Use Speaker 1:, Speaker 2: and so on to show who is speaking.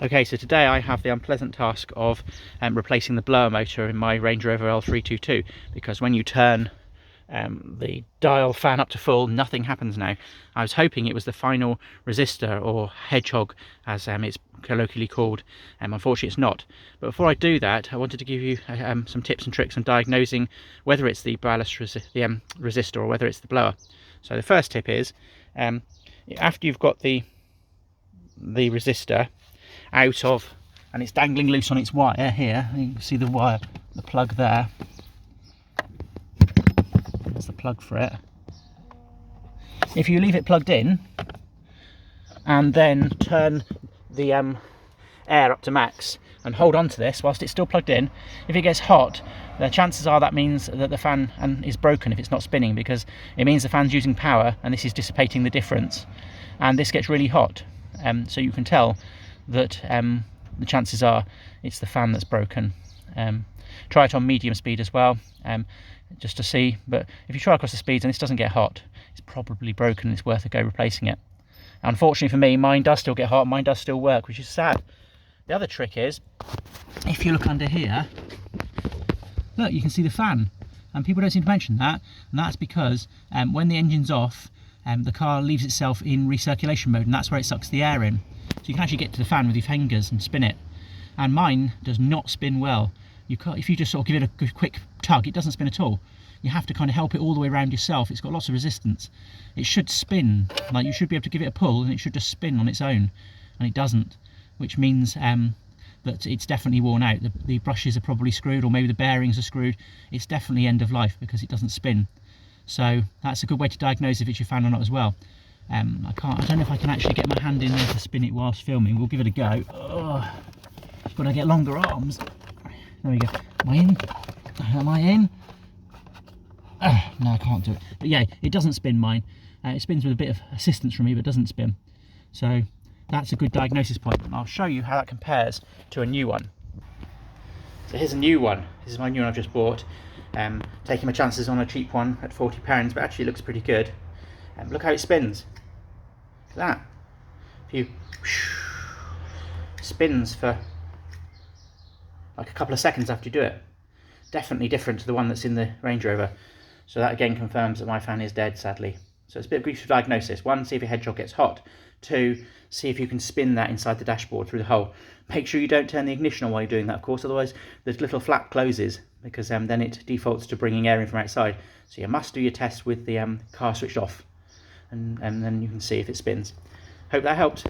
Speaker 1: Okay, so today I have the unpleasant task of replacing the blower motor in my Range Rover L322, because when you turn the dial fan up to full, nothing happens now. I was hoping it was the final resistor, or hedgehog as it's colloquially called. Unfortunately it's not. But before I do that, I wanted to give you some tips and tricks on diagnosing whether it's the resistor or whether it's the blower. So the first tip is, after you've got the resistor out of, and it's dangling loose on its wire here, you can see the wire, the plug there, there's the plug for it. If you leave it plugged in and then turn the air up to max and hold on to this whilst it's still plugged in, if it gets hot, the chances are that means that the fan is broken if it's not spinning, because it means the fan's using power and this is dissipating the difference, and this gets really hot. So you can tell that the chances are it's the fan that's broken. Try it on medium speed as well, just to see, but if you try across the speeds and this doesn't get hot, it's probably broken and it's worth a go replacing it. Unfortunately for me, mine does still get hot, mine does still work, which is sad. The other trick is, if you look under here, look, you can see the fan, and people don't seem to mention that, and that's because when the engine's off, the car leaves itself in recirculation mode, and that's where it sucks the air in. So you can actually get to the fan with your fingers and spin it. And mine does not spin well. If you just sort of give it a quick tug, it doesn't spin at all. You have to kind of help it all the way around yourself. It's got lots of resistance. It should spin, like you should be able to give it a pull and it should just spin on its own, and it doesn't, which means that it's definitely worn out. The brushes are probably screwed, or maybe the bearings are screwed. It's definitely end of life because it doesn't spin. So that's a good way to diagnose if it's your fan or not as well. I don't know if I can actually get my hand in there to spin it whilst filming. We'll give it a go. Oh, but I get longer arms. There we go. Am I in? Am I in? No, I can't do it. But yeah, it doesn't spin, mine. It spins with a bit of assistance from me, but doesn't spin. So that's a good diagnosis point. And I'll show you how that compares to a new one. So here's a new one. This is my new one I've just bought. Taking my chances on a cheap one at £40, but actually it looks pretty good. Look how it spins. Look at that. If you spins for like a couple of seconds after you do it. Definitely different to the one that's in the Range Rover. So that again confirms that my fan is dead, sadly. So it's a bit of a useful diagnosis. One, see if your hedgehog gets hot. Two, see if you can spin that inside the dashboard through the hole. Make sure you don't turn the ignition on while you're doing that, of course, otherwise the little flap closes, because then it defaults to bringing air in from outside. So you must do your test with the car switched off, and then you can see if it spins. Hope that helped.